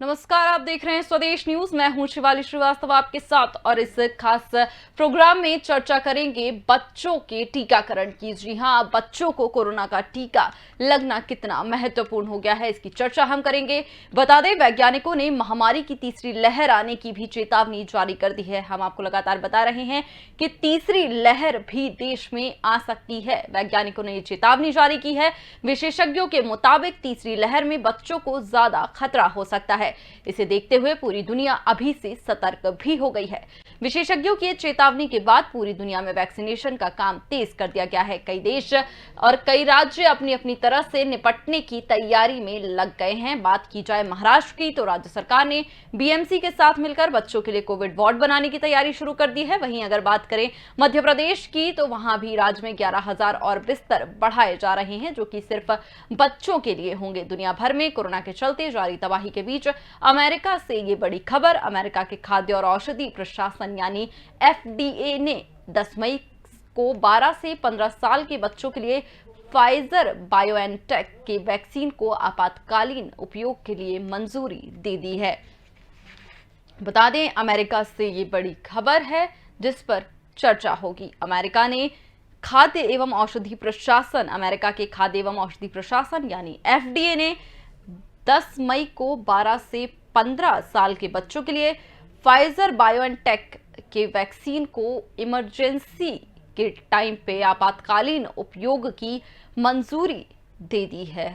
नमस्कार, आप देख रहे हैं स्वदेश न्यूज। मैं हूं शिवाली श्रीवास्तव आपके साथ और इस खास प्रोग्राम में चर्चा करेंगे बच्चों के टीकाकरण की। जी हां, बच्चों को कोरोना का टीका लगना कितना महत्वपूर्ण हो गया है, इसकी चर्चा हम करेंगे। बता दें, वैज्ञानिकों ने महामारी की तीसरी लहर आने की भी चेतावनी जारी कर दी है। हम आपको लगातार बता रहे हैं कि तीसरी लहर भी देश में आ सकती है। वैज्ञानिकों ने ये चेतावनी जारी की है। विशेषज्ञों के मुताबिक तीसरी लहर में बच्चों को ज्यादा खतरा हो सकता है। इसे देखते हुए पूरी दुनिया अभी से सतर्क भी हो गई है। विशेषज्ञों की चेतावनी के बाद पूरी दुनिया में वैक्सीनेशन का काम तेज कर दिया गया है। कई देश और कई राज्य अपनी अपनी तरह से निपटने की तैयारी में लग गए हैं। बात की जाए महाराष्ट्र की, तो राज्य सरकार ने बीएमसी के साथ मिलकर बच्चों के लिए कोविड वार्ड बनाने की तैयारी शुरू कर दी है। वहीं अगर बात करें मध्य प्रदेश की, तो वहां भी राज्य में 11,000 और बिस्तर बढ़ाए जा रहे हैं, जो कि सिर्फ बच्चों के लिए होंगे। दुनिया भर में कोरोना के चलते जारी तबाही के बीच अमेरिका से ये बड़ी खबर। अमेरिका के खाद्य और औषधि प्रशासन यानी एफडीए ने 10 मई को 12 से 15 साल के बच्चों के लिए फाइजर बायोएनटेक के वैक्सीन को आपातकालीन उपयोग के लिए मंजूरी दे दी है। बता दें, अमेरिका से ये बड़ी खबर है जिस पर चर्चा होगी। अमेरिका ने खाद्य एवं औषधि प्रशासन, अमेरिका के खाद्य एवं औषधि प्रशासन यानी एफडीए ने 10 मई को 12 से 15 साल के बच्चों के लिए फाइजर बायोएनटेक के वैक्सीन को इमरजेंसी के टाइम पे आपातकालीन उपयोग की मंजूरी दे दी है।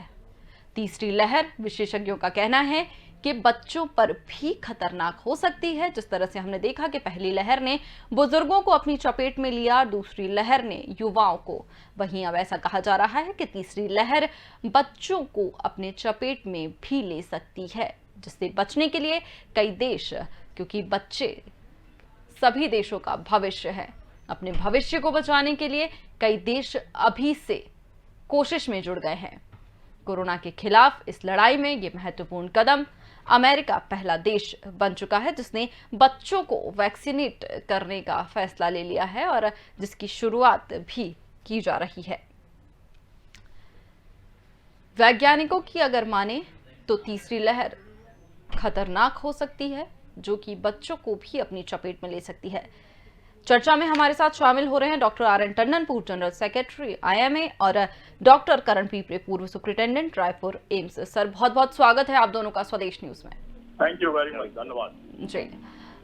तीसरी लहर, विशेषज्ञों का कहना है कि बच्चों पर भी खतरनाक हो सकती है। जिस तरह से हमने देखा कि पहली लहर ने बुजुर्गों को अपनी चपेट में लिया, दूसरी लहर ने युवाओं को, वहीं अब ऐसा कहा जा रहा है कि तीसरी लहर बच्चों को अपने चपेट में भी ले सकती है, जिससे बचने के लिए कई देश, क्योंकि बच्चे सभी देशों का भविष्य है, अपने भविष्य को बचाने के लिए कई देश अभी से कोशिश में जुड़ गए हैं। कोरोना के खिलाफ इस लड़ाई में ये महत्वपूर्ण कदम अमेरिका पहला देश बन चुका है जिसने बच्चों को वैक्सीनेट करने का फैसला ले लिया है और जिसकी शुरुआत भी की जा रही है। वैज्ञानिकों की अगर माने तो तीसरी लहर खतरनाक हो सकती है, जो कि बच्चों को भी अपनी चपेट में ले सकती है। चर्चा में हमारे साथ शामिल हो रहे हैं डॉक्टर आर एन टंडन, पूर्व जनरल सेक्रेटरी आईएमए, और डॉक्टर करण पीपरे, पूर्व सुप्रिंटेंडेंट रायपुर एम्स। सर, बहुत बहुत स्वागत है आप दोनों का स्वदेश न्यूज में। थैंक यू वेरी मच, धन्यवाद जी।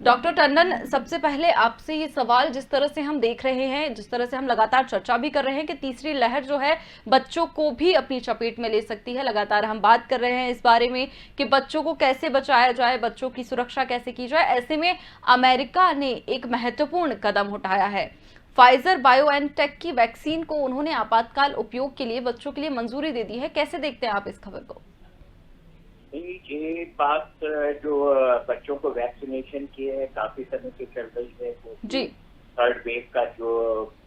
डॉक्टर टंडन, सबसे पहले आपसे ये सवाल, जिस तरह से हम देख रहे हैं, जिस तरह से हम लगातार चर्चा भी कर रहे हैं कि तीसरी लहर जो है बच्चों को भी अपनी चपेट में ले सकती है, लगातार हम बात कर रहे हैं इस बारे में कि बच्चों को कैसे बचाया जाए, बच्चों की सुरक्षा कैसे की जाए। ऐसे में अमेरिका ने एक महत्वपूर्ण कदम उठाया है। फाइजर बायोएनटेक की वैक्सीन को उन्होंने आपातकाल उपयोग के लिए बच्चों के लिए मंजूरी दे दी है। कैसे देखते हैं आप इस खबर को? ये बात जो बच्चों को वैक्सीनेशन की है काफी समय से चल रही है जी। थर्ड वेव का जो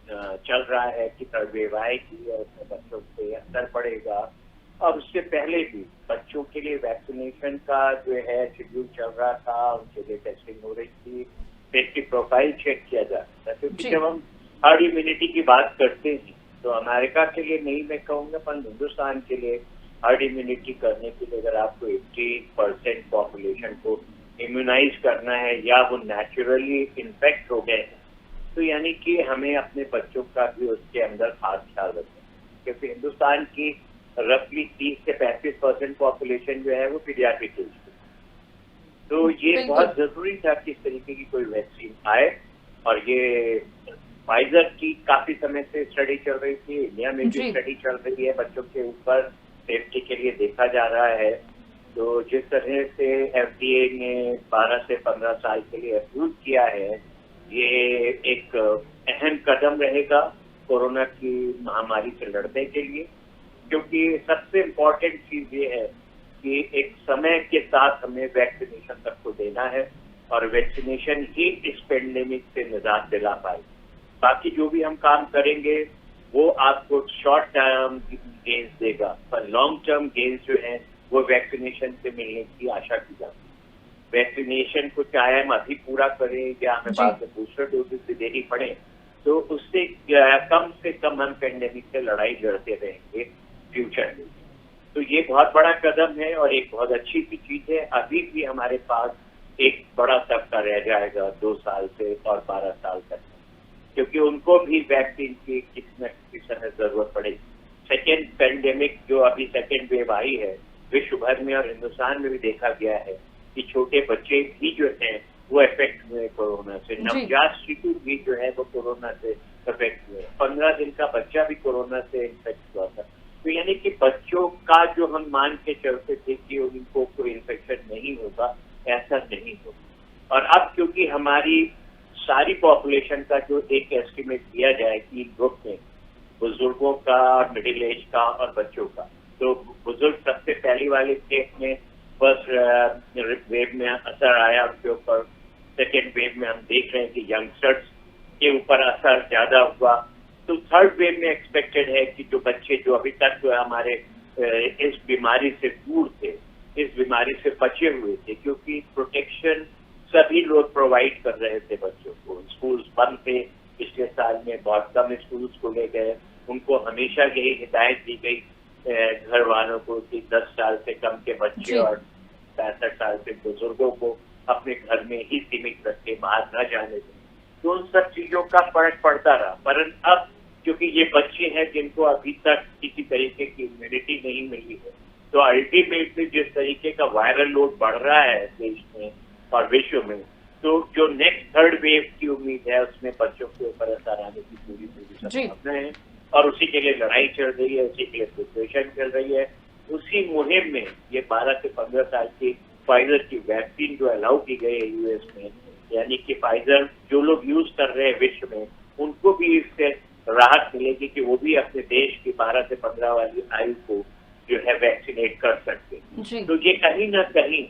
चल रहा है कि थर्ड वेव आएगी और उसमें बच्चों पे असर पड़ेगा, और उससे पहले भी बच्चों के लिए वैक्सीनेशन का जो है शेड्यूल चल रहा था, उनके लिए टेस्टिंग हो रही थी, सेफ्टी प्रोफाइल चेक किया जा रहा था। क्योंकि जब हम हर्ड इम्यूनिटी की बात करते हैं तो अमेरिका के लिए नहीं मैं कहूँगा, पर हिंदुस्तान के लिए हर्ड इम्यूनिटी करने के लिए अगर आपको 80% पॉपुलेशन को इम्यूनाइज करना है या वो नेचुरली इन्फेक्ट हो गए हैं, तो यानी कि हमें अपने बच्चों का भी उसके अंदर खास ख्याल रखना है। क्योंकि हिंदुस्तान की रफली 30 से 35% पॉपुलेशन जो है वो पीडियाट्रिक एज की, तो ये बहुत जरूरी था कि इस तरीके की कोई वैक्सीन आए। और ये फाइजर की काफी समय से स्टडी चल रही थी, इंडिया में भी स्टडी चल रही है, बच्चों के ऊपर सेफ्टी के लिए देखा जा रहा है। तो जिस तरह से एफडीए ने 12 से 15 साल के लिए अप्रूव किया है, ये एक अहम कदम रहेगा कोरोना की महामारी से लड़ने के लिए। क्योंकि सबसे इम्पोर्टेंट चीज ये है कि एक समय के साथ हमें वैक्सीनेशन सबको देना है और वैक्सीनेशन ही इस पेंडेमिक से निजात दिला पाए। बाकी जो भी हम काम करेंगे वो आपको शॉर्ट टर्म गेन्स देगा, पर लॉन्ग टर्म गेन्स जो है वो वैक्सीनेशन से मिलने की आशा की जाती है। वैक्सीनेशन को चाहे हम अभी पूरा करें या हमें बाद में बूस्टर डोजेस भी देनी पड़े, तो उससे कम से कम हम पेंडेमिक से लड़ाई लड़ते रहेंगे फ्यूचर में। तो ये बहुत बड़ा कदम है और एक बहुत अच्छी सी चीज है। अभी भी हमारे पास एक बड़ा तबका रह जाएगा 2 साल से और 12 साल तक, क्योंकि उनको भी वैक्सीन की किसी न किसी समय जरूरत पड़ेगी। सेकेंड पेंडेमिक जो अभी सेकेंड वेव आई है, विश्व भर में और हिंदुस्तान में भी देखा गया है कि छोटे बच्चे भी जो हैं वो इफेक्ट हुए कोरोना से, नवजात शिशु भी जो है वो कोरोना से इफेक्ट हुए, 15 दिन का बच्चा भी कोरोना से इन्फेक्ट हुआ था। तो यानी कि बच्चों का जो हम मान के चलते थे कि उनको कोई इन्फेक्शन नहीं होगा, ऐसा नहीं होगा। और अब क्योंकि हमारी सारी पॉपुलेशन का जो एक एस्टिमेट दिया जाए कि ग्रुप में बुजुर्गों का, मिडिल एज का और बच्चों का, तो बुजुर्ग सबसे पहली वाले केस में फर्स्ट वेव में असर आया उनके ऊपर। सेकेंड वेव में हम देख रहे हैं कि यंगस्टर्स के ऊपर असर ज्यादा हुआ। तो थर्ड वेव में एक्सपेक्टेड है कि जो बच्चे जो अभी तक जो हमारे इस बीमारी से दूर थे, इस बीमारी से बचे हुए थे, क्योंकि प्रोटेक्शन सभी लोग प्रोवाइड कर रहे थे बच्चों को। स्कूल्स बंद थे पिछले साल में, बहुत कम स्कूल्स खोले गए। उनको हमेशा यही हिदायत दी गई घर वालों को कि 10 साल से कम के बच्चे और 65 साल से बुजुर्गों को अपने घर में ही सीमित रखे, बाहर न जाने दें। तो उन सब चीजों का फर्क पड़ता रहा। परंतु अब क्योंकि ये बच्चे हैं जिनको अभी तक किसी तरीके की इम्यूनिटी नहीं मिली है, तो अल्टीमेटली जिस तरीके का वायरल लोड बढ़ रहा है देश में और विश्व में, तो जो नेक्स्ट थर्ड वेव की उम्मीद है उसमें बच्चों के ऊपर असर आने की पूरी संभावना है। और उसी के लिए लड़ाई चल रही है, उसी के लिए प्रिपरेशन चल रही है। उसी मुहिम में ये 12 से 15 साल की फाइजर की वैक्सीन जो अलाउ की गई है यूएस में, यानी कि फाइजर जो लोग यूज कर रहे हैं विश्व में, उनको भी इससे राहत मिलेगी कि वो भी अपने देश की 12 से 15 वाली आयु को जो है वैक्सीनेट कर सकते हैं। तो ये कहीं ना कहीं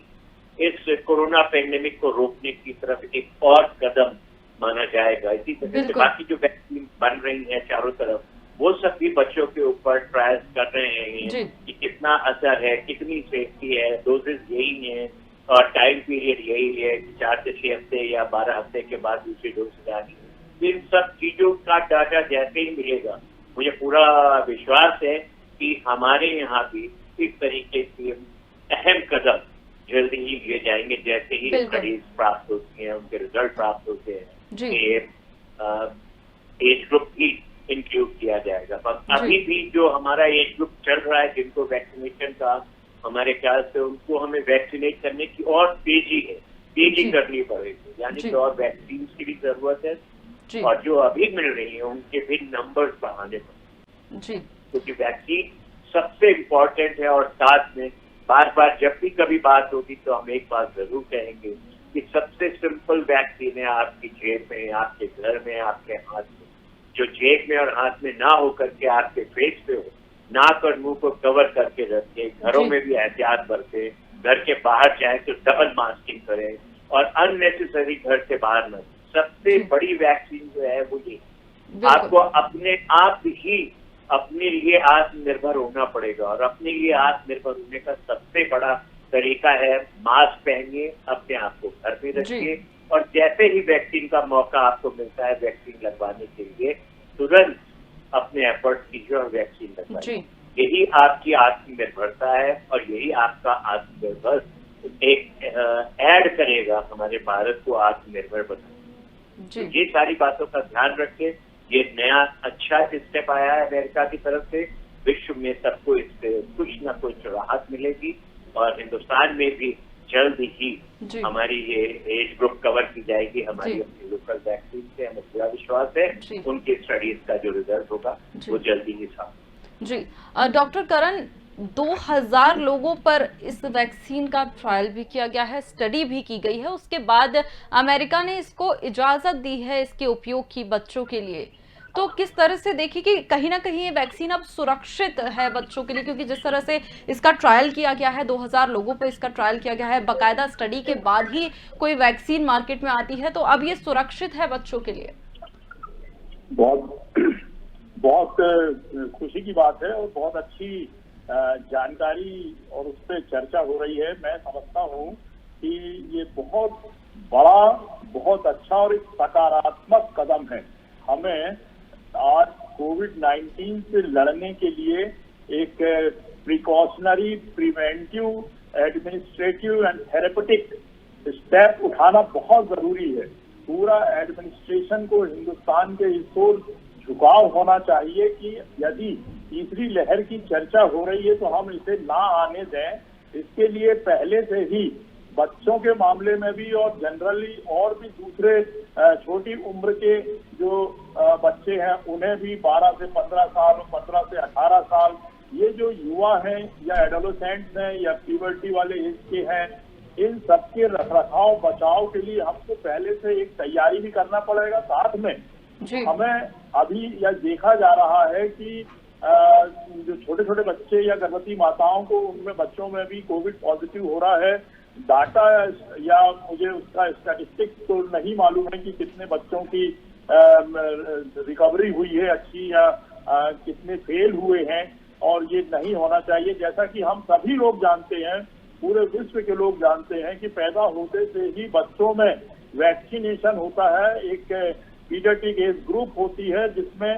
इस कोरोना पेंडेमिक को रोकने की तरफ एक और कदम माना जाएगा। इसी तरह से बाकी जो वैक्सीन बन रही है चारों तरफ, वो सब भी बच्चों के ऊपर ट्रायल्स कर रहे हैं कि कितना असर है, कितनी सेफ्टी है, डोजेस यही है और टाइम पीरियड यही है कि 4 से 6 हफ्ते या 12 हफ्ते के बाद दूसरी डोज लगानी है। इन सब चीजों का डाटा जैसे ही मिलेगा, मुझे पूरा विश्वास है कि हमारे यहाँ भी इस तरीके के अहम कदम जल्दी ही लिए जाएंगे। जैसे ही स्टडीज प्राप्त होती हैं, उनके रिजल्ट प्राप्त होते हैं, एज ग्रुप भी इंक्लूड किया जाएगा। पर अभी भी जो हमारा एज ग्रुप चल रहा है जिनको वैक्सीनेशन का हमारे ख्याल से उनको हमें वैक्सीनेट करने की और तेजी करनी पड़ेगी, यानी कि और वैक्सीन की भी जरूरत है और जो अभी मिल रही है उनके भी नंबर्स बढ़ाने पड़ेंगे, क्योंकि वैक्सीन सबसे इम्पोर्टेंट है। और साथ में बार बार जब भी कभी बात होगी तो हम एक बात जरूर कहेंगे कि सबसे सिंपल वैक्सीन है आपकी जेब में, आपके घर में, आपके हाथ में। जो जेब में और हाथ में ना हो करके आपके फेस पे हो, नाक और मुंह को कवर करके रखे, घरों में भी एहतियात बरते, घर के बाहर जाए तो डबल मास्किंग करें और अननेसेसरी घर से बाहर न। सबसे बड़ी वैक्सीन जो है वो ये, आपको अपने आप ही अपने लिए आत्मनिर्भर होना पड़ेगा और अपने लिए आत्मनिर्भर होने का सबसे बड़ा तरीका है मास्क पहनिए, अपने आप को घर में रखिए और जैसे ही वैक्सीन का मौका आपको मिलता है वैक्सीन लगवाने के लिए तुरंत अपने एफर्ट कीजिए और वैक्सीन लगवाइए। यही आपकी आत्मनिर्भरता है और यही आपका आत्मनिर्भर एक ऐड करेगा हमारे भारत को आत्मनिर्भर बनाने। तो ये सारी बातों का ध्यान रखें। ये नया अच्छा स्टेप आया है अमेरिका की तरफ से, विश्व में सबको इससे कुछ न कुछ राहत मिलेगी और हिंदुस्तान में भी जल्द ही हमारी ये एज ग्रुप कवर की जाएगी हमारी अपनी लोकल वैक्सीन से। हमें पूरा विश्वास है उनकी स्टडीज का जो रिजल्ट होगा वो जल्दी ही सामने। जी डॉक्टर करण, 2000 लोगों पर इस वैक्सीन का ट्रायल भी किया गया है, स्टडी भी की गई है, उसके बाद अमेरिका ने इसको इजाजत दी है इसके उपयोग की बच्चों के लिए। तो किस तरह से देखिए कि कहीं ना कहीं ये वैक्सीन अब सुरक्षित है बच्चों के लिए, क्योंकि जिस तरह से इसका ट्रायल किया गया है, 2000 लोगों पर इसका ट्रायल किया गया है, बाकायदा स्टडी के बाद ही कोई वैक्सीन मार्केट में आती है, तो अब ये सुरक्षित है बच्चों के लिए? बहुत खुशी की बात है और बहुत अच्छी जानकारी और उस पर चर्चा हो रही है। मैं समझता हूँ कि ये बहुत बड़ा, बहुत अच्छा और एक सकारात्मक कदम है। हमें आज कोविड-19 से लड़ने के लिए एक precautionary, preventive, administrative and therapeutic step उठाना बहुत जरूरी है। पूरा एडमिनिस्ट्रेशन को हिंदुस्तान के इस ओर झुकाव होना चाहिए कि यदि तीसरी लहर की चर्चा हो रही है तो हम इसे ना आने दें। इसके लिए पहले से ही बच्चों के मामले में भी और जनरली और भी दूसरे छोटी उम्र के जो बच्चे हैं उन्हें भी 12 से 15 साल और 15 से 18 साल, ये जो युवा हैं या एडोलेसेंट्स हैं या प्यूबर्टी वाले एज के हैं, इन सबके रखरखाव बचाव के लिए हमको पहले से एक तैयारी भी करना पड़ेगा। साथ में हमें अभी यह देखा जा रहा है कि जो छोटे छोटे बच्चे या गर्भवती माताओं को उनमें बच्चों में भी कोविड पॉजिटिव हो रहा है। डाटा या मुझे उसका स्टैटिस्टिक्स तो नहीं मालूम है कि कितने बच्चों की रिकवरी हुई है अच्छी या कितने फेल हुए हैं, और ये नहीं होना चाहिए। जैसा कि हम सभी लोग जानते हैं, पूरे विश्व के लोग जानते हैं कि पैदा होते से ही बच्चों में वैक्सीनेशन होता है। एक पीडियाट्रिक एज ग्रुप होती है जिसमें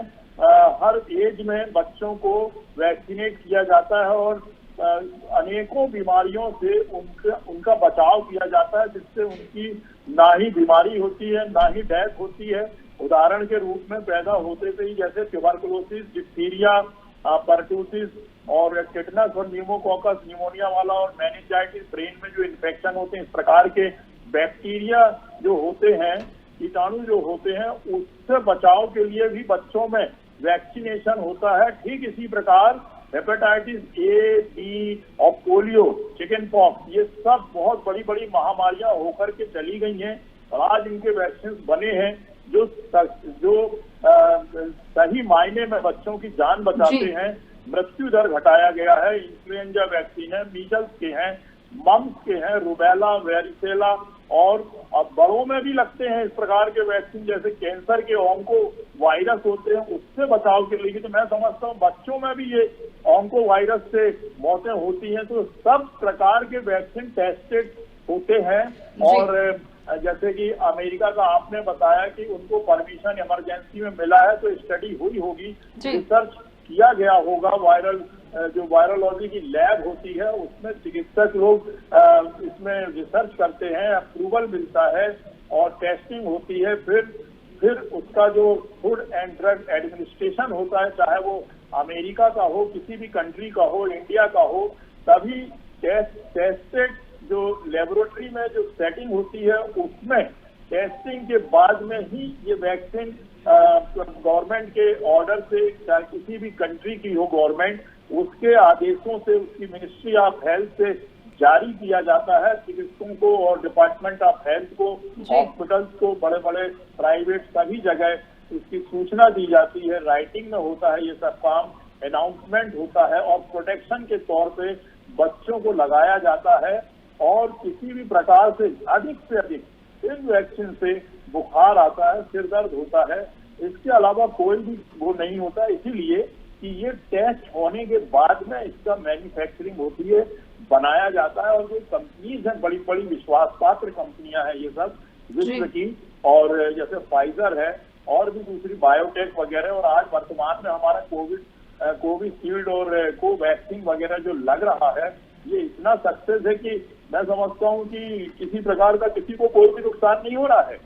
हर एज में बच्चों को वैक्सीनेट किया जाता है और अनेकों बीमारियों से उनका बचाव किया जाता है, जिससे उनकी ना ही बीमारी होती है ना ही डेथ होती है। उदाहरण के रूप में पैदा होते से ही जैसे ट्यूबरकुलोसिस, डिप्थीरिया, परटूसिस और टिटनस और न्यूमोकॉकस, निमोनिया वाला और मेनिंजाइटिस, ब्रेन में जो इन्फेक्शन होते हैं, इस प्रकार के बैक्टीरिया जो होते हैं, कीटाणु जो होते हैं, उससे बचाव के लिए भी बच्चों में वैक्सीनेशन होता है। ठीक इसी प्रकार हेपेटाइटिस ए, बी और पोलियो, चिकन पॉक्स, ये सब बहुत बड़ी बड़ी महामारियां होकर के चली गई हैं और आज इनके वैक्सीन बने हैं जो सही मायने में बच्चों की जान बचाते हैं। मृत्यु दर घटाया गया है। इन्फ्लुएंजा वैक्सीन है, मीजल्स के हैं, मम्स के हैं, रुबेला, वेरिसेला, और अब बड़ों में भी लगते हैं इस प्रकार के वैक्सीन, जैसे कैंसर के ऑन्को वायरस होते हैं, उससे बचाव के लिए। तो मैं समझता हूँ बच्चों में भी ये ऑन्को वायरस से मौतें होती हैं, तो सब प्रकार के वैक्सीन टेस्टेड होते हैं। और जैसे कि अमेरिका का आपने बताया कि उनको परमिशन इमरजेंसी में मिला है, तो स्टडी हुई होगी, रिसर्च किया गया होगा। जो वायरोलॉजी की लैब होती है उसमें चिकित्सक लोग इसमें रिसर्च करते हैं, अप्रूवल मिलता है और टेस्टिंग होती है। फिर उसका जो फूड एंड ड्रग एडमिनिस्ट्रेशन होता है, चाहे वो अमेरिका का हो, किसी भी कंट्री का हो, इंडिया का हो, तभी टेस्टेड जो लेबोरेटरी में जो सेटिंग होती है उसमें टेस्टिंग के बाद में ही ये वैक्सीन गवर्नमेंट के ऑर्डर से, चाहे किसी भी कंट्री की हो गवर्नमेंट, उसके आदेशों से, उसकी मिनिस्ट्री ऑफ हेल्थ से जारी किया जाता है चिकित्सकों को और डिपार्टमेंट ऑफ हेल्थ को, हॉस्पिटल्स को, बड़े बड़े प्राइवेट सभी जगह इसकी सूचना दी जाती है। राइटिंग में होता है ये सब काम, अनाउंसमेंट होता है और प्रोटेक्शन के तौर पे बच्चों को लगाया जाता है। और किसी भी प्रकार से अधिक इन वैक्सीन से बुखार आता है, सिर दर्द होता है, इसके अलावा कोई भी वो नहीं होता। इसीलिए कि ये टेस्ट होने के बाद में इसका मैन्युफैक्चरिंग होती है, बनाया जाता है, और जो कंपनीज हैं, बड़ी बड़ी विश्वास पात्र कंपनियां हैं ये सब विश्व की, और जैसे फाइजर है और भी दूसरी बायोटेक वगैरह, और आज वर्तमान में हमारा कोविशील्ड और कोवैक्सीन वगैरह जो लग रहा है, ये इतना सक्सेस है कि मैं समझता हूँ कि किसी प्रकार का किसी को कोई भी नुकसान नहीं हो रहा है।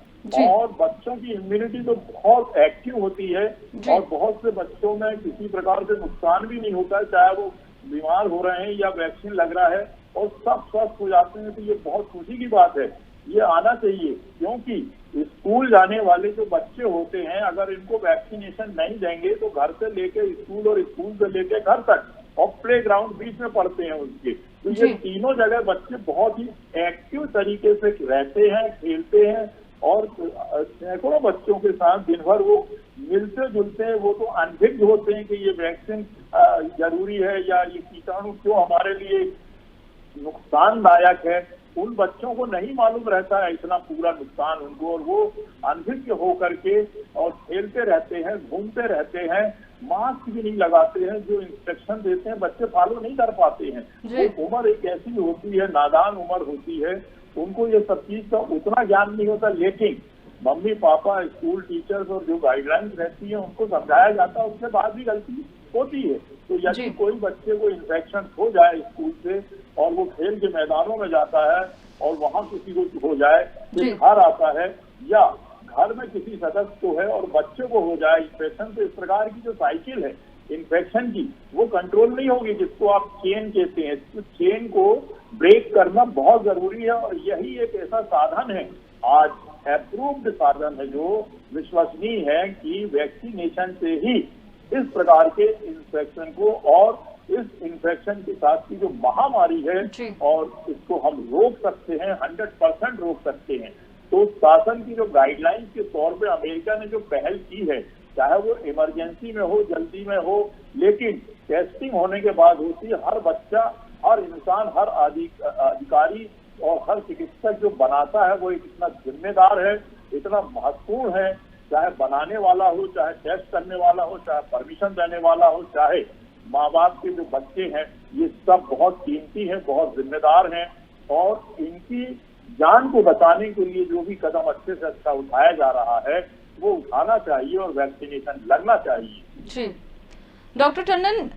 और बच्चों की इम्यूनिटी तो बहुत एक्टिव होती है और बहुत से बच्चों में किसी प्रकार से नुकसान भी नहीं होता है, चाहे वो बीमार हो रहे हैं या वैक्सीन लग रहा है, और सब स्वस्थ हो जाते हैं। तो ये बहुत खुशी की बात है, ये आना चाहिए, क्योंकि स्कूल जाने वाले जो बच्चे होते हैं, अगर इनको वैक्सीनेशन नहीं देंगे तो घर से लेके स्कूल और स्कूल से लेके घर तक और प्ले ग्राउंड बीच में पढ़ते हैं उनके, तो ये तीनों जगह बच्चे बहुत ही एक्टिव तरीके से रहते हैं, खेलते हैं, और सैकड़ों बच्चों के साथ दिन भर वो मिलते जुलते हैं। वो तो अनभिज्ञ होते हैं कि ये वैक्सीन जरूरी है या ये कीटाणु क्यों हमारे लिए नुकसानदायक है। उन बच्चों को नहीं मालूम रहता है इतना पूरा नुकसान उनको, और वो अनभिज्ञ होकर के और खेलते रहते हैं, घूमते रहते हैं, मास्क भी नहीं लगाते हैं, जो इंस्ट्रक्शन देते हैं बच्चे फॉलो नहीं कर पाते हैं। वो उम्र एक ऐसी होती है, नादान उम्र होती है, उनको ये सब चीज का उतना ज्ञान नहीं होता, लेकिन मम्मी पापा, स्कूल टीचर्स और जो गाइडलाइंस रहती है उनको समझाया जाता है, उसके बाद भी गलती होती है। तो जी। यदि कोई बच्चे को इन्फेक्शन हो जाए स्कूल से और वो खेल के मैदानों में जाता है और वहां किसी को हो जाए, जी। फिर घर आता है या घर में किसी सदस्य को है और बच्चे को हो जाए इन्फेक्शन, तो इस प्रकार की जो साइकिल है इन्फेक्शन की वो कंट्रोल नहीं होगी, जिसको आप चेन कहते हैं। तो चेन को ब्रेक करना बहुत जरूरी है और यही एक ऐसा साधन है, आज अप्रूव्ड साधन है जो विश्वसनीय है कि वैक्सीनेशन से ही इस प्रकार के इन्फेक्शन को और इस इन्फेक्शन के साथ की जो महामारी है जी। और इसको हम रोक सकते हैं, 100% रोक सकते हैं। तो शासन की जो गाइडलाइंस के तौर पे अमेरिका ने जो पहल की है, चाहे वो इमरजेंसी में हो, जल्दी में हो, लेकिन टेस्टिंग होने के बाद होती है, हर बच्चा, हर इंसान, हर अधिकारी और हर चिकित्सक जो बनाता है वो इतना जिम्मेदार है, इतना महत्वपूर्ण है, चाहे बनाने वाला हो, चाहे टेस्ट करने वाला हो, चाहे परमिशन देने वाला हो, चाहे माँ बाप के जो बच्चे हैं, ये सब बहुत कीमती हैं, बहुत जिम्मेदार हैं और इनकी जान को बचाने के लिए जो भी कदम अच्छे से अच्छा उठाया जा रहा है वो उठाना चाहिए और वैक्सीनेशन लगना चाहिए। जी डॉक्टर टंडन,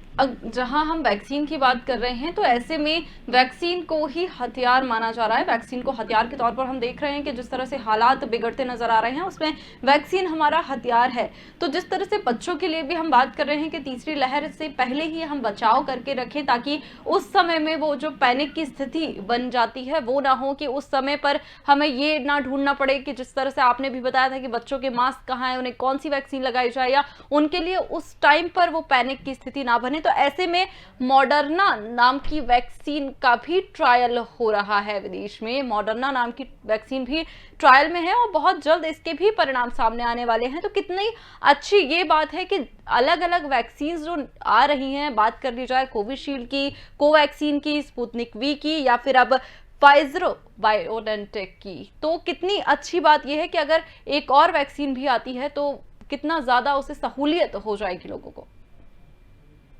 जहां हम वैक्सीन की बात कर रहे हैं तो ऐसे में वैक्सीन को ही हथियार माना जा रहा है। वैक्सीन को हथियार के तौर पर हम देख रहे हैं कि जिस तरह से हालात बिगड़ते नजर आ रहे हैं उसमें वैक्सीन हमारा हथियार है। तो जिस तरह से बच्चों के लिए भी हम बात कर रहे हैं कि तीसरी लहर से पहले ही हम बचाव करके रखें ताकि उस समय में वो जो पैनिक की स्थिति बन जाती है वो ना हो, कि उस समय पर हमें ये ना ढूंढना पड़े कि जिस तरह से आपने भी बताया था कि बच्चों के मास्क कहाँ है, उन्हें कौन सी वैक्सीन लगाई जाए, या उनके लिए उस टाइम पर वो पैनिक की स्थिति ना बने। तो ऐसे में मॉडर्ना नाम की वैक्सीन का भी ट्रायल हो रहा है विदेश में। मॉडर्ना नाम की वैक्सीन भी ट्रायल में है और बहुत जल्द इसके भी परिणाम सामने आने वाले हैं। तो कितनी अच्छी ये बात है कि अलग अलग वैक्सीन जो आ रही हैं, बात कर ली जाए कोविशील्ड की, कोवैक्सीन की, स्पुतनिक वी की या फिर अब फाइजर बायोएनटेक की, तो कितनी अच्छी बात यह है कि अगर एक और वैक्सीन भी आती है तो कितना ज्यादा उससे सहूलियत हो जाएगी लोगों को।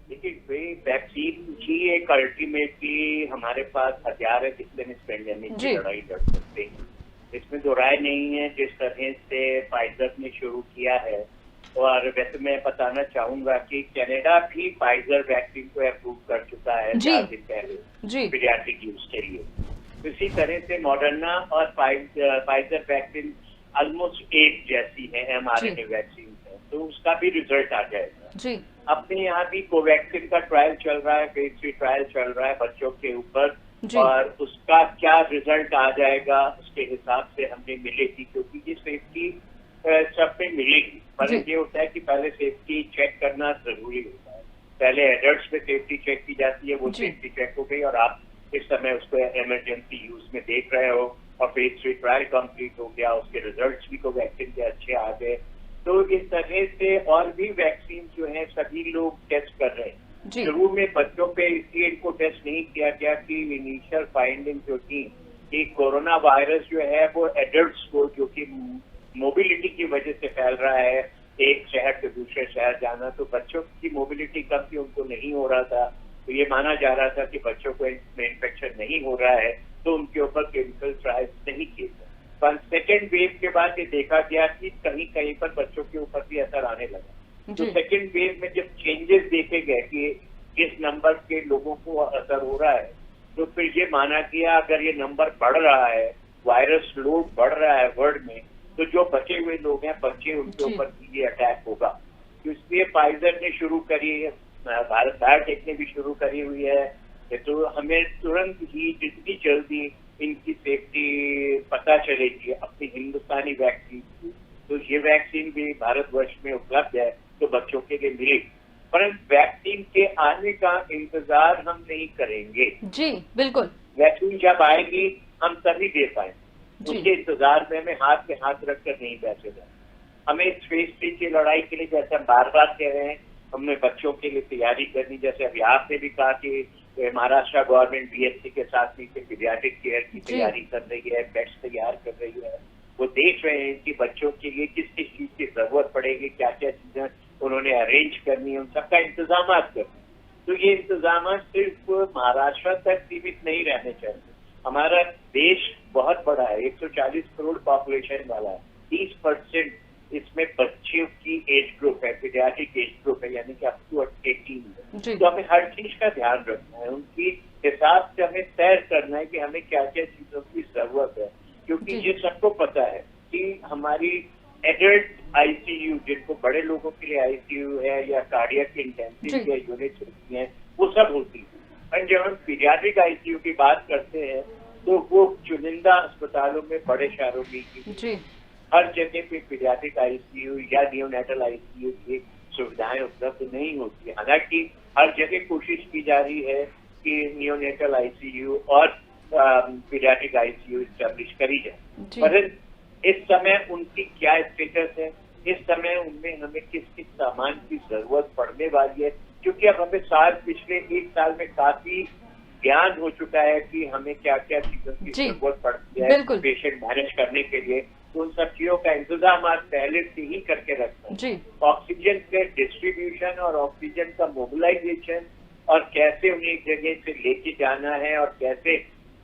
देखिए, वैक्सीन ही एक अल्टीमेटली हमारे पास हथियार है जिससे हम इस पेंडेमिक की लड़ाई लड़ सकते हैं। इसमें दो राय नहीं है। जिस तरह से फाइजर ने शुरू किया है, और वैसे मैं बताना चाहूंगा कि कनाडा भी फाइजर वैक्सीन को अप्रूव कर चुका है 4 दिन पहले पीडियाट्रिक यूज के लिए। इसी तरह से मॉडर्ना और फाइजर वैक्सीन ऑलमोस्ट एक जैसी है, mRNA वैक्सीन है, तो उसका भी रिजल्ट आ जाएगा। जी। अपने यहाँ भी कोवैक्सीन का ट्रायल चल रहा है, फेज 3 ट्रायल चल रहा है बच्चों के ऊपर, और उसका क्या रिजल्ट आ जाएगा उसके हिसाब से हमें मिलेगी, क्योंकि ये सेफ्टी सब में मिलेगी। पर ये होता है कि पहले सेफ्टी चेक करना जरूरी होता है। पहले एडल्ट्स में सेफ्टी चेक की जाती है, वो सेफ्टी चेक हो गई और आप इस समय उसको इमरजेंसी यूज में देख रहे हो और फेज 3 ट्रायल कंप्लीट हो गया, उसके रिजल्ट्स भी कोवैक्सीन के अच्छे आ गए। तो इस तरह से और भी वैक्सीन जो है सभी लोग टेस्ट कर रहे हैं। शुरू में बच्चों पे इसलिए इनको टेस्ट नहीं किया गया कि इनिशियल फाइंडिंग जो थी कि कोरोना वायरस जो है वो एडल्ट्स को, जो कि मोबिलिटी की वजह से फैल रहा है, एक शहर से दूसरे शहर जाना, तो बच्चों की मोबिलिटी कम थी, उनको नहीं हो रहा था, तो ये माना जा रहा था कि बच्चों को इसमें इन्फेक्शन नहीं हो रहा है, तो उनके ऊपर क्लिनिकल ट्रायल्स नहीं किए गए। पर सेकेंड वेव के बाद ये देखा गया कि कहीं कहीं पर बच्चों के ऊपर भी असर आने लगा। तो सेकेंड वेव में जब चेंजेस देखे गए कि किस नंबर के लोगों को असर हो रहा है, तो फिर ये माना गया अगर ये नंबर बढ़ रहा है, वायरस लोड बढ़ रहा है वर्ल्ड में, तो जो बचे हुए लोग हैं बच्चे, उनके ऊपर भी ये अटैक होगा। तो इसलिए फाइजर ने शुरू करी है, भारत बायोटेक ने भी शुरू करी हुई है, तो हमें तुरंत ही जितनी जल्दी इनकी सेफ्टी पता चलेगी अपनी हिंदुस्तानी वैक्सीन की, तो ये वैक्सीन भी भारतवर्ष में उपलब्ध है तो बच्चों के लिए मिलेगी। परंतु वैक्सीन के आने का इंतजार हम नहीं करेंगे। जी बिल्कुल। वैक्सीन जब आएगी हम तभी दे पाएंगे, उसके इंतजार में हमें हाथ में हाथ रखकर नहीं बैठेगा। हमें इस फेज 3 की लड़ाई के लिए, जैसे हम बार बार कह रहे हैं, हमने बच्चों के लिए तैयारी करनी। जैसे अभी आपने भी कहा कि महाराष्ट्र गवर्नमेंट बीएससी के साथ मिलकर पीडियाट्रिक केयर की तैयारी कर रही है, बेड्स तैयार कर रही है, वो देख रहे हैं कि बच्चों के लिए किस किस चीज की जरूरत पड़ेगी, क्या क्या चीजें उन्होंने अरेंज करनी है, उन सबका इंतजाम करनी। तो ये इंतजाम सिर्फ महाराष्ट्र तक सीमित नहीं रहने चाहिए। हमारा देश बहुत बड़ा है, 140 करोड़ पॉपुलेशन वाला है, 30% इसमें बच्चों की एज ग्रुप है, पीडियाट्रिक एज ग्रुप है, यानी कि अप टू 18 जी। है। तो हमें हर चीज का ध्यान रखना है, उनकी हिसाब से हमें तय करना है कि हमें क्या क्या चीजों की जरूरत है, क्योंकि जी। ये सबको पता है कि हमारी एडल्ट आईसीयू, जिनको बड़े लोगों के लिए आईसीयू है या कार्डियक इंटेंसिव जी। केयर यूनिट होती है, वो सब होती है। और जब हम पीडियाट्रिक आईसीयू की बात करते हैं तो वो चुनिंदा अस्पतालों में, बड़े शहरों में ही जी। हर जगह पे पीडियाट्रिक आईसीयू या नियोनेटल आईसीयू की सुविधाएं उपलब्ध नहीं होती। हालांकि हर जगह कोशिश की जा रही है कि नियोनेटल आईसीयू और पीडियाट्रिक आईसीयू स्टैब्लिश करी जाए, जी। पर इस समय उनकी क्या स्टेटस है, इस समय उनमें हमें किस किस सामान की जरूरत पड़ने वाली है, क्योंकि अब हमें पिछले 1 साल में काफी ज्ञान हो चुका है कि हमें क्या क्या चीजों की जी, जरूरत पड़ती है बिल्कुल। पेशेंट मैनेज करने के लिए। तो उन सब चीजों का इंतजाम आज पहले से ही करके रखना है। जी। ऑक्सीजन के डिस्ट्रीब्यूशन और ऑक्सीजन का मोबिलाइजेशन और कैसे उन्हें एक जगह से लेके जाना है और कैसे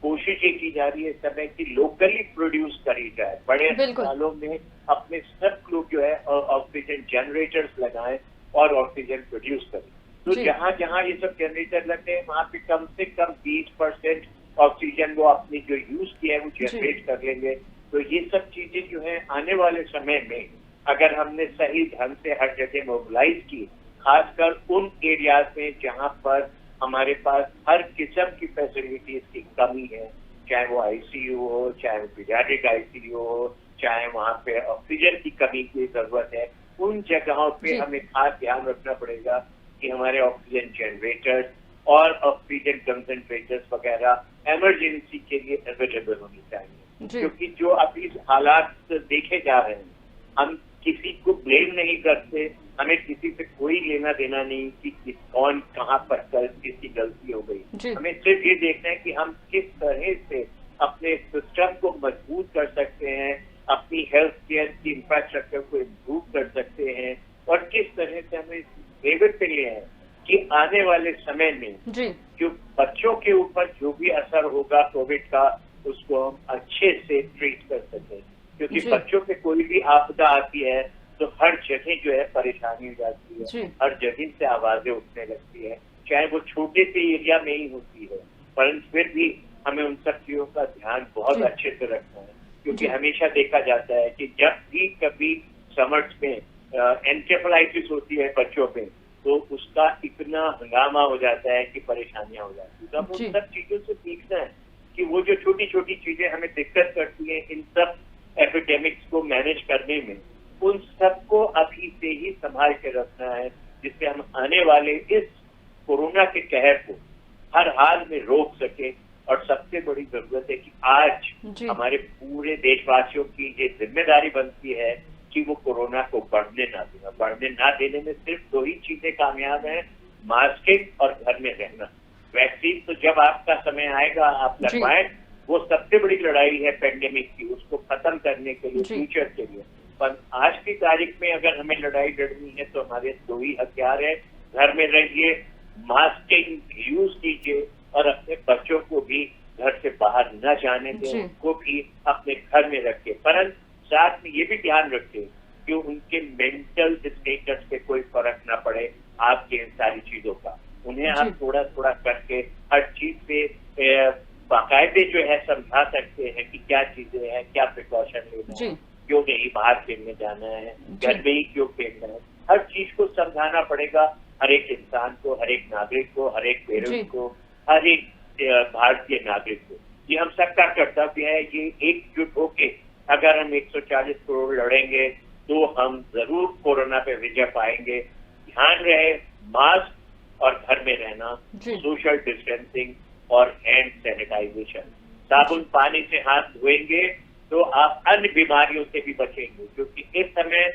कोशिश ये की जा रही है इस समय की लोकली प्रोड्यूस करी जाए। बड़े बिल्कुल। अस्पतालों में अपने सब लोग जो है ऑक्सीजन जनरेटर्स लगाएं और ऑक्सीजन प्रोड्यूस करें। तो जी। जहाँ जहाँ ये सब जनरेटर लगते हैं वहाँ पे कम से कम 20% ऑक्सीजन वो अपनी जो यूज किया है वो जनरेट कर लेंगे। तो ये सब चीजें जो है आने वाले समय में अगर हमने सही ढंग से हर जगह मोबिलाइज की, खासकर उन एरियाज में जहाँ पर हमारे पास हर किस्म की फैसिलिटीज की कमी है, चाहे वो आईसीयू हो, चाहे वो पीडियाट्रिक आईसीयू हो, चाहे वहाँ पे ऑक्सीजन की कमी की जरूरत है, उन जगहों पे हमें खास ध्यान रखना पड़ेगा कि हमारे ऑक्सीजन जनरेटर्स और ऑक्सीजन कंसंट्रेटर्स वगैरह इमरजेंसी के लिए अवेलेबल होनी चाहिए। क्योंकि जो अभी हालात देखे जा रहे हैं, हम किसी को ब्लेम नहीं करते, हमें किसी से कोई लेना देना नहीं कि कौन कहाँ पर किसकी गलती हो गई। हमें सिर्फ ये देखना है कि हम किस तरह से अपने सिस्टम को मजबूत कर सकते हैं, अपनी हेल्थ केयर की इंफ्रास्ट्रक्चर को इम्प्रूव कर सकते हैं और किस तरह से हमें फेवर पे ले आए कि आने वाले समय में जो बच्चों के ऊपर जो भी असर होगा कोविड का, उसको हम अच्छे से ट्रीट कर सकें। क्योंकि बच्चों पे कोई भी आपदा आती है तो हर जगह जो है परेशानी हो जाती है, हर जगह से आवाजें उठने लगती है, चाहे वो छोटे से एरिया में ही होती है, परंतु फिर भी हमें उन सब चीजों का ध्यान बहुत अच्छे से रखना है। क्योंकि हमेशा देखा जाता है कि जब भी कभी समर्स में एन्केफेलाइटिस होती है बच्चों में, तो उसका इतना हंगामा हो जाता है कि परेशानियां हो जाती है। तो अब उन सब चीजों से सीखना है कि वो जो छोटी छोटी चीजें हमें दिक्कत करती हैं इन सब एपिडेमिक्स को मैनेज करने में, उन सबको अभी से ही संभाल के रखना है, जिससे हम आने वाले इस कोरोना के कहर को हर हाल में रोक सके। और सबसे बड़ी जरूरत है कि आज हमारे पूरे देशवासियों की ये जिम्मेदारी बनती है कि वो कोरोना को बढ़ने ना देना। बढ़ने ना देने में सिर्फ 2 ही चीजें कामयाब हैं, मास्किंग और घर में रहना। वैक्सीन तो जब आपका समय आएगा आप लगवाएं, वो सबसे बड़ी लड़ाई है पेंडेमिक की, उसको खत्म करने के लिए, फ्यूचर के लिए। पर आज की तारीख में अगर हमें लड़ाई लड़नी है तो हमारे 2 ही हथियार है, घर में रहिए, मास्किंग यूज कीजिए और अपने बच्चों को भी घर से बाहर न जाने दें, उनको भी अपने घर में रखें। परंतु साथ में ये भी ध्यान रखें कि उनके मेंटल स्टेटस पे कोई फर्क ना पड़े आपके इन सारी चीजों का। उन्हें आप थोड़ा थोड़ा करके हर चीज पे बाकायदे जो है समझा सकते हैं कि क्या चीजें हैं, क्या प्रिकॉशन लेना है, क्यों नहीं बाहर खेलने जाना है, घर में ही क्यों खेलना है। हर चीज को समझाना पड़ेगा हर एक इंसान को, हर एक नागरिक को, हर एक पेरेंट को, हर एक भारतीय नागरिक को। ये हम सबका कर्तव्य है। ये एकजुट होके अगर हम 140 करोड़ लड़ेंगे तो हम जरूर कोरोना पे विजय पाएंगे। ध्यान रहे, मास्क और घर में रहना, सोशल डिस्टेंसिंग और हैंड सैनिटाइजेशन। साबुन पानी से हाथ धोएंगे तो आप अन्य बीमारियों से भी बचेंगे, क्योंकि इस समय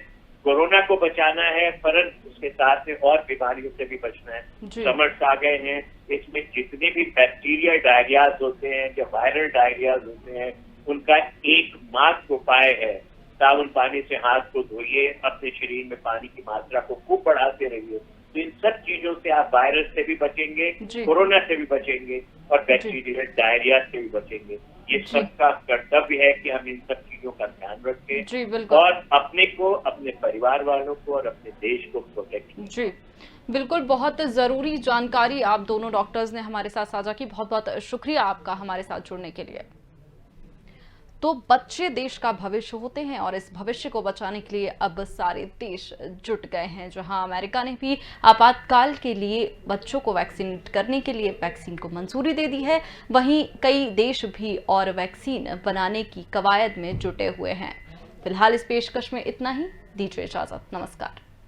कोरोना को बचाना है परंतु उसके साथ में और बीमारियों से भी बचना है। समर्स आ गए हैं, इसमें जितने भी बैक्टीरियल डायरियाज होते हैं, जो वायरल डायरियाज होते हैं, उनका एकमात्र उपाय है साबुन पानी से हाथ को धोइए, अपने शरीर में पानी की मात्रा को खूब बढ़ाते रहिए। तो इन सब चीजों से आप वायरस से भी बचेंगे, कोरोना से भी बचेंगे और बैक्टीरियल डायरिया से भी बचेंगे। ये सबका कर्तव्य है कि हम इन सब चीजों का ध्यान रखें जी बिल्कुल। और अपने को, अपने परिवार वालों को और अपने देश को प्रोटेक्ट करें। जी बिल्कुल, बहुत ज़रूरी जानकारी आप दोनों डॉक्टर्स ने हमारे साथ साझा की। बहुत बहुत शुक्रिया आपका हमारे साथ जुड़ने के लिए। तो बच्चे देश का भविष्य होते हैं और इस भविष्य को बचाने के लिए अब सारे देश जुट गए हैं। जहां अमेरिका ने भी आपातकाल के लिए बच्चों को वैक्सीनेट करने के लिए वैक्सीन को मंजूरी दे दी है, वहीं कई देश भी और वैक्सीन बनाने की कवायद में जुटे हुए हैं। फिलहाल इस पेशकश में इतना ही। दीजिए इजाजत। नमस्कार।